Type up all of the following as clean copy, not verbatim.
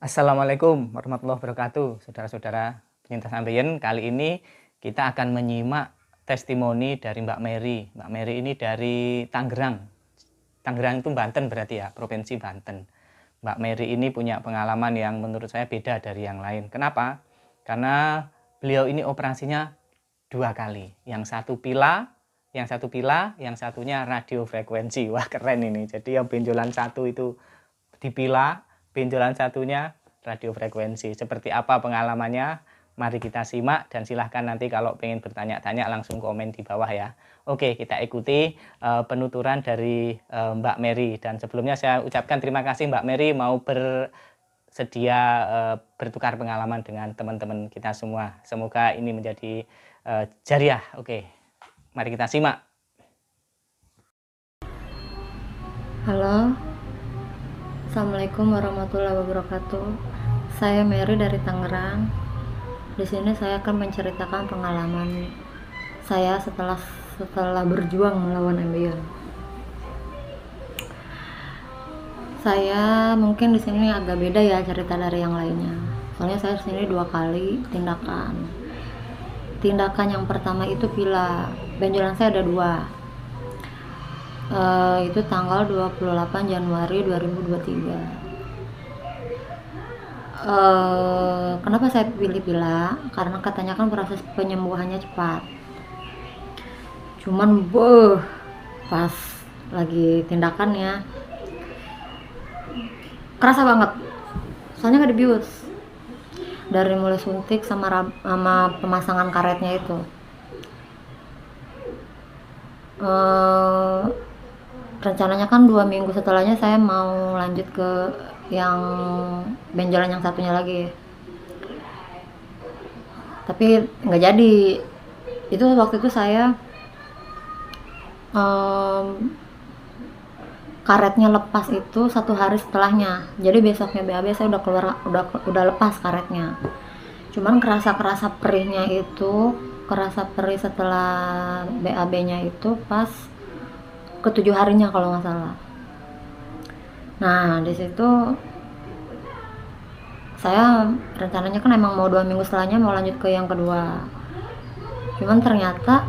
Assalamualaikum warahmatullahi wabarakatuh, saudara-saudara penyintas ambeien. Kali ini kita akan menyimak testimoni dari Mbak Mary. Mbak Mary ini dari Tangerang. Tangerang itu Banten berarti ya, Provinsi Banten. Mbak Mary ini punya pengalaman yang menurut saya beda dari yang lain. Kenapa? Karena beliau ini operasinya 2 kali. Yang satu pila, yang satunya radiofrekuensi. Wah, keren ini. Jadi yang benjolan satu itu dipila, benjolan satunya radiofrekuensi. Seperti apa pengalamannya? Mari kita simak dan silahkan nanti kalau pengen bertanya-tanya langsung komen di bawah ya. Oke, kita ikuti penuturan dari Mbak Mary. Dan sebelumnya saya ucapkan terima kasih Mbak Mary mau bersedia bertukar pengalaman dengan teman-teman kita semua. Semoga ini menjadi jariah. Oke, mari kita simak. Halo, Assalamualaikum warahmatullahi wabarakatuh. Saya Mary dari Tangerang. Di sini saya akan menceritakan pengalaman saya setelah berjuang melawan ambeien. Saya mungkin di sini agak beda ya cerita dari yang lainnya. Soalnya saya di sini 2 kali tindakan. Tindakan yang pertama itu pila. Benjolan saya ada 2. Itu tanggal 28 Januari 2023. Kenapa saya pilih pila? Karena katanya kan proses penyembuhannya cepat. Cuman pas lagi tindakannya kerasa banget. Soalnya nggak dibius. Dari mulai suntik sama pemasangan karetnya itu. Rencananya kan 2 minggu setelahnya saya mau lanjut ke yang benjolan yang satunya lagi, tapi nggak jadi. Itu waktu itu saya karetnya lepas itu 1 hari setelahnya, jadi besoknya BAB saya udah lepas karetnya. Cuman kerasa perihnya itu, kerasa perih setelah BAB nya itu pas ke-7 harinya kalau nggak salah. Nah di situ saya rencananya kan emang mau 2 minggu setelahnya mau lanjut ke yang kedua. Cuman ternyata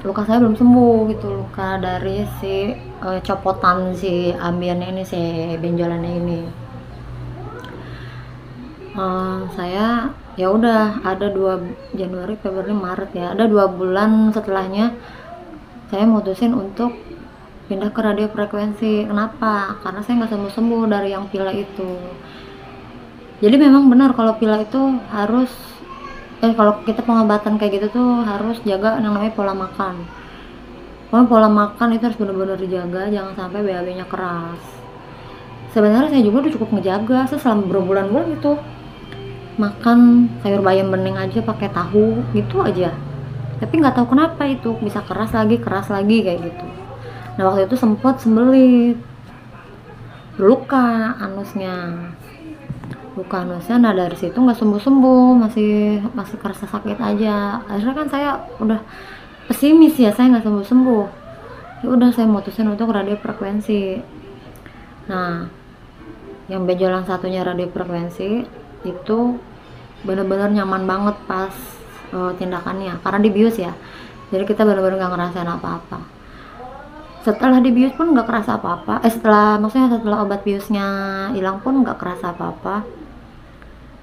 luka saya belum sembuh gitu, luka dari si copotan si ambeien ini, si benjolannya ini. Saya ya udah ada 2 Januari, Februari, Maret ya, ada 2 bulan setelahnya saya mutusin untuk pindah ke radiofrekuensi. Kenapa? Karena saya nggak sembuh dari yang pila itu. Jadi memang benar kalau pila itu harus kalau kita pengobatan kayak gitu tuh harus jaga yang namanya pola makan. Pola makan itu harus benar-benar dijaga, jangan sampai BAB-nya keras. Sebenarnya saya juga udah cukup ngejaga, saya selama berbulan-bulan gitu makan sayur bayam bening aja pakai tahu gitu aja. Tapi nggak tahu kenapa itu bisa keras lagi kayak gitu. Nah waktu itu sempat sembelit, luka anusnya. Nah dari situ nggak sembuh, masih kerasa sakit aja. Akhirnya kan saya udah pesimis ya, saya nggak sembuh. Ya udah saya mutusin untuk radiofrekuensi. Nah yang benjolan satunya radiofrekuensi itu benar-benar nyaman banget pas tindakannya, karena dibius ya, jadi kita benar-benar nggak ngerasain apa-apa. Setelah dibius pun nggak kerasa apa-apa. Setelah obat biusnya hilang pun nggak kerasa apa-apa,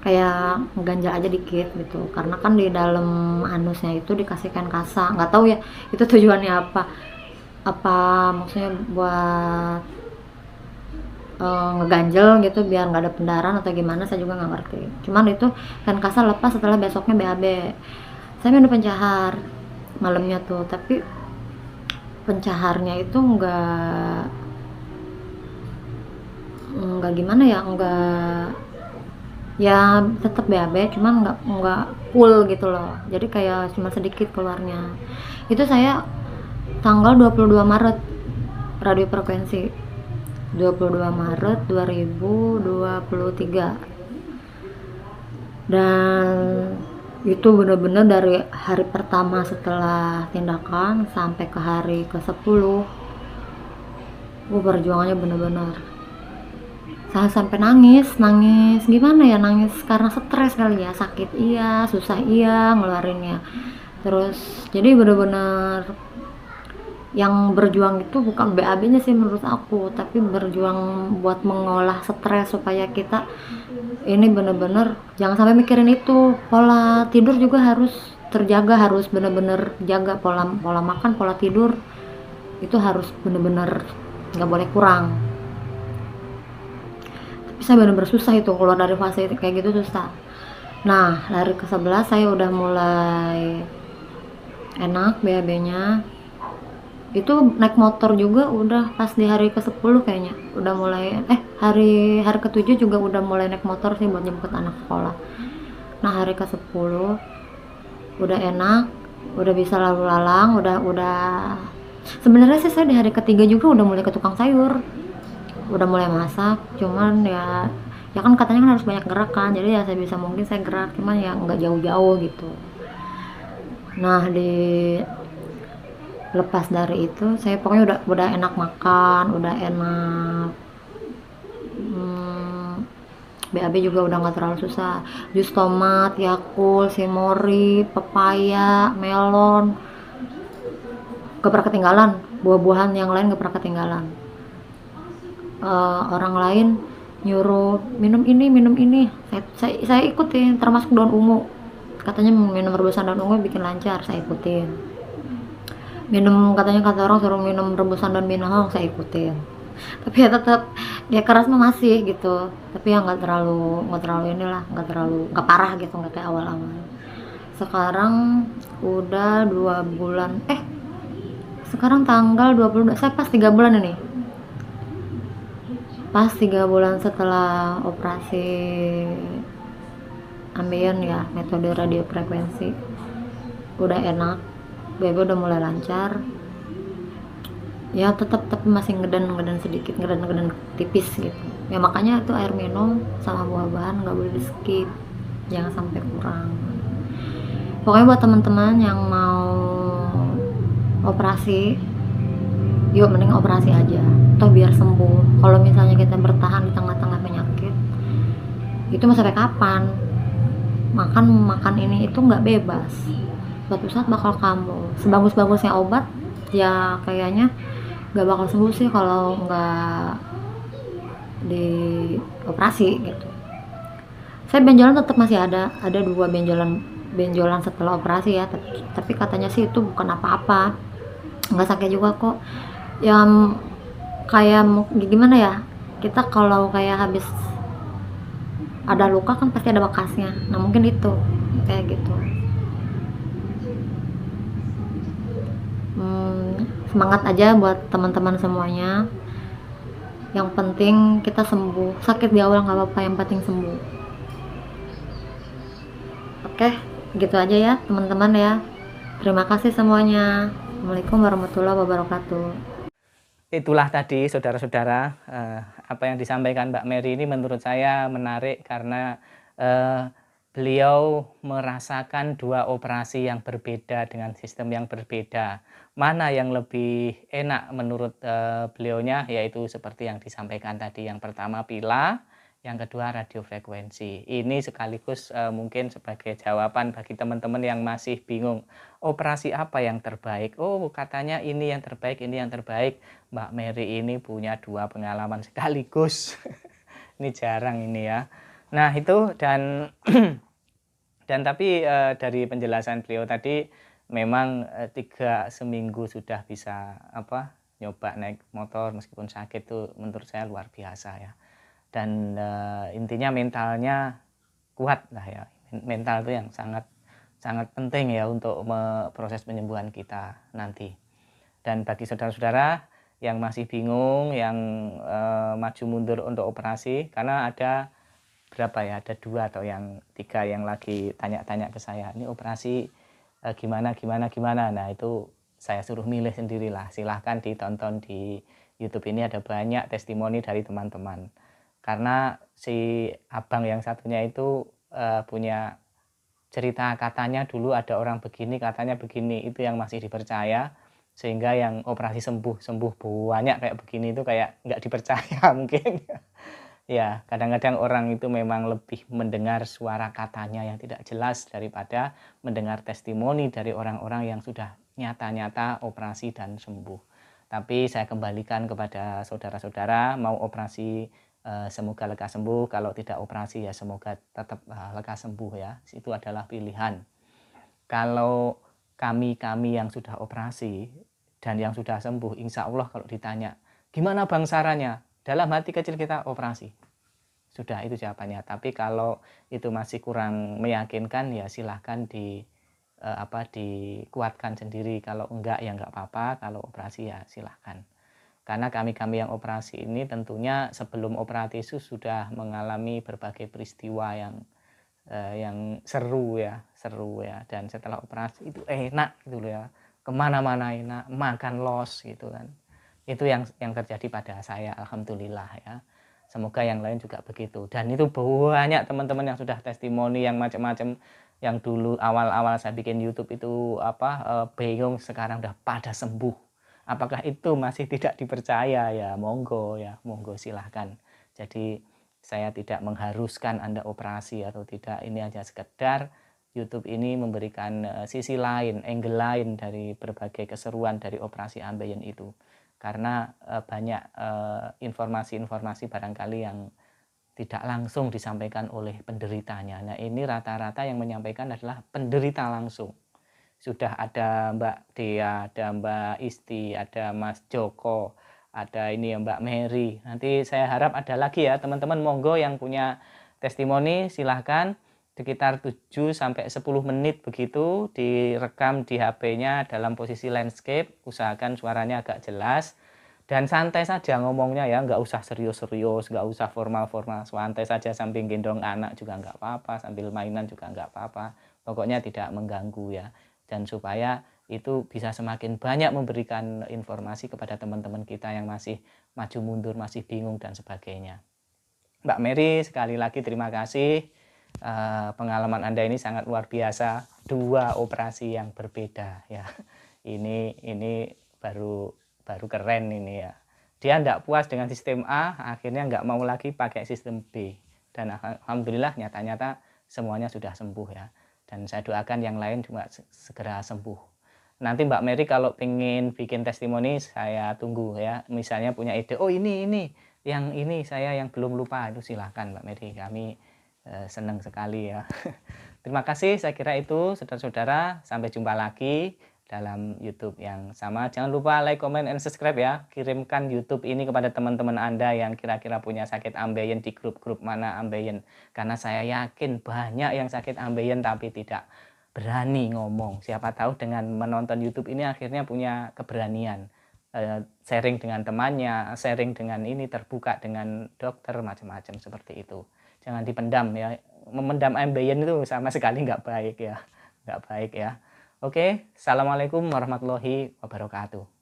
kayak ganjal aja dikit gitu, karena kan di dalam anusnya itu dikasihkan kasa. Nggak tahu ya itu tujuannya apa maksudnya buat ngeganjel gitu biar nggak ada pendarahan atau gimana, saya juga nggak ngerti. Cuman itu kan kasa lepas setelah besoknya BAB. Saya minum pencahar malamnya tuh, tapi pencaharnya itu nggak gimana ya, nggak ya tetap BAB, cuman nggak full gitu loh, jadi kayak cuma sedikit keluarnya. Itu saya tanggal 22 Maret radiofrekuensi, 22 Maret 2023. Dan itu bener-bener dari hari pertama setelah tindakan sampai ke hari ke-10 perjuangannya bener-bener sampai nangis gimana ya, nangis karena stres kali ya, sakit iya, susah iya ngeluarinnya. Terus jadi bener-bener yang berjuang itu bukan BAB-nya sih menurut aku, tapi berjuang buat mengolah stres supaya kita ini bener-bener jangan sampai mikirin itu. Pola tidur juga harus terjaga, harus bener-bener jaga pola pola makan, pola tidur itu harus bener-bener nggak boleh kurang. Tapi saya bener-bener susah itu keluar dari fase kayak gitu, susah. Nah, hari ke-11 saya udah mulai enak BAB-nya. Itu naik motor juga udah pas di hari ke-10 kayaknya. Udah mulai hari ke-7 juga udah mulai naik motor sih buat jemput anak sekolah. Nah, hari ke-10 udah enak, udah bisa lalu lalang, udah sebenarnya sih saya di hari ketiga juga udah mulai ke tukang sayur. Udah mulai masak, cuman ya kan katanya kan harus banyak gerak kan, jadi ya saya bisa mungkin saya gerak, cuman ya nggak jauh-jauh gitu. Nah, lepas dari itu saya pokoknya udah enak makan, udah enak, BAB juga udah nggak terlalu susah. Jus tomat, Yakult, Simori, pepaya, melon, gak pernah ketinggalan. Buah-buahan yang lain gak pernah ketinggalan. Orang lain nyuruh minum ini, saya ikutin, termasuk daun ungu. Katanya minum rebusan daun ungu bikin lancar, saya ikutin. Katanya kata orang suruh minum rebusan daun binahong, saya ikutin. Tapi ya tetap ya keras mah masih gitu, tapi ya nggak terlalu inilah, nggak parah gitu, nggak kayak awal-awal. Sekarang udah 2 bulan, sekarang tanggal 22, saya pas 3 bulan ini, pas 3 bulan setelah operasi ambeien ya, metode radiofrekuensi. Udah enak, BAB udah mulai lancar. Ya tetap tapi masih ngeden sedikit, ngeden tipis gitu. Ya makanya itu air minum sama buah-buahan nggak boleh di skip, jangan sampai kurang. Pokoknya buat teman-teman yang mau operasi, yuk mending operasi aja, toh biar sembuh. Kalau misalnya kita bertahan di tengah-tengah penyakit, itu mau sampai kapan? Makan ini itu nggak bebas. Suatu saat bakal kambuh. Sebagus-bagusnya obat, ya kayaknya nggak bakal sembuh sih kalau nggak dioperasi gitu. Saya benjolan tetap masih ada 2 benjolan setelah operasi ya, tapi katanya sih itu bukan apa-apa, nggak sakit juga kok. Yang kayak gimana ya, kita kalau kayak habis ada luka kan pasti ada bekasnya, nah mungkin itu kayak gitu. Semangat aja buat teman-teman semuanya, yang penting kita sembuh. Sakit di awal nggak apa-apa, yang penting sembuh. Oke, gitu aja ya teman-teman ya. Terima kasih semuanya. Assalamualaikum warahmatullahi wabarakatuh. Itulah tadi saudara-saudara, apa yang disampaikan Mbak Mary ini menurut saya menarik karena beliau merasakan 2 operasi yang berbeda dengan sistem yang berbeda. Mana yang lebih enak menurut beliaunya, yaitu seperti yang disampaikan tadi. Yang pertama pila, yang kedua radiofrekuensi. Ini sekaligus mungkin sebagai jawaban bagi teman-teman yang masih bingung, operasi apa yang terbaik? Oh, katanya ini yang terbaik, ini yang terbaik. Mbak Mary ini punya 2 pengalaman sekaligus. Ini jarang ini ya. Nah itu dan tapi dari penjelasan beliau tadi memang 3 seminggu sudah bisa nyoba naik motor meskipun sakit, tuh menurut saya luar biasa ya. Dan intinya mentalnya kuat lah ya. Mental itu yang sangat penting ya untuk proses penyembuhan kita nanti. Dan bagi saudara-saudara yang masih bingung, yang maju mundur untuk operasi, karena ada berapa ya, ada 2 atau yang 3 yang lagi tanya-tanya ke saya, ini operasi gimana. Nah itu saya suruh milih sendirilah, silahkan ditonton di YouTube, ini ada banyak testimoni dari teman-teman. Karena si abang yang satunya itu punya cerita, katanya dulu ada orang begini, katanya begini, itu yang masih dipercaya. Sehingga yang operasi sembuh banyak kayak begini itu kayak nggak dipercaya mungkin. Ya, kadang-kadang orang itu memang lebih mendengar suara katanya yang tidak jelas daripada mendengar testimoni dari orang-orang yang sudah nyata-nyata operasi dan sembuh. Tapi saya kembalikan kepada saudara-saudara, mau operasi semoga lekas sembuh, kalau tidak operasi ya semoga tetap lekas sembuh ya. Itu adalah pilihan. Kalau kami yang sudah operasi dan yang sudah sembuh, insya Allah kalau ditanya, gimana bang sarannya? Dalam hati kecil kita operasi. Sudah itu jawabannya. Tapi kalau itu masih kurang meyakinkan ya silahkan dikuatkan sendiri. Kalau enggak ya enggak apa-apa. Kalau operasi ya silahkan. Karena kami yang operasi ini tentunya sebelum operasi itu sudah mengalami berbagai peristiwa yang seru ya. Dan setelah operasi itu enak gitu loh ya. Kemana-mana enak, makan los gitu kan. Itu yang terjadi pada saya, alhamdulillah ya. Semoga yang lain juga begitu. Dan itu banyak teman-teman yang sudah testimoni yang macam-macam, yang dulu awal-awal saya bikin YouTube itu bingung, sekarang udah pada sembuh. Apakah itu masih tidak dipercaya? Ya monggo silahkan. Jadi saya tidak mengharuskan Anda operasi atau tidak. Ini aja sekedar YouTube ini memberikan sisi lain, angle lain dari berbagai keseruan dari operasi ambeien itu. Karena banyak informasi-informasi barangkali yang tidak langsung disampaikan oleh penderitanya. Nah ini rata-rata yang menyampaikan adalah penderita langsung. Sudah ada Mbak Dea, ada Mbak Isti, ada Mas Joko, ada ini ya Mbak Mary. Nanti saya harap ada lagi ya teman-teman, monggo yang punya testimoni silahkan. Sekitar 7-10 menit begitu direkam di HP-nya dalam posisi landscape, usahakan suaranya agak jelas dan santai saja ngomongnya ya, nggak usah serius-serius, nggak usah formal-formal, santai saja sambil gendong anak juga nggak apa-apa, sambil mainan juga nggak apa-apa, pokoknya tidak mengganggu ya. Dan supaya itu bisa semakin banyak memberikan informasi kepada teman-teman kita yang masih maju mundur, masih bingung dan sebagainya. Mbak Mary, sekali lagi terima kasih. Pengalaman Anda ini sangat luar biasa, 2 operasi yang berbeda ya. Ini baru keren ini ya. Dia tidak puas dengan sistem A, akhirnya nggak mau lagi pakai sistem B. Dan alhamdulillah nyata-nyata semuanya sudah sembuh ya. Dan saya doakan yang lain juga segera sembuh. Nanti Mbak Mary kalau pengen bikin testimoni saya tunggu ya. Misalnya punya ide, oh ini yang ini saya yang belum lupa, itu silahkan Mbak Mary, kami senang sekali ya. Terima kasih, saya kira itu saudara-saudara. Sampai jumpa lagi dalam YouTube yang sama. Jangan lupa like, comment, and subscribe ya. Kirimkan YouTube ini kepada teman-teman Anda yang kira-kira punya sakit ambeien di grup-grup mana ambeien. Karena saya yakin banyak yang sakit ambeien tapi tidak berani ngomong. Siapa tahu dengan menonton YouTube ini akhirnya punya keberanian. Sharing dengan temannya, sharing dengan ini, terbuka dengan dokter, macam-macam seperti itu. Jangan dipendam ya, memendam ambeien itu sama sekali nggak baik ya, Oke, assalamualaikum warahmatullahi wabarakatuh.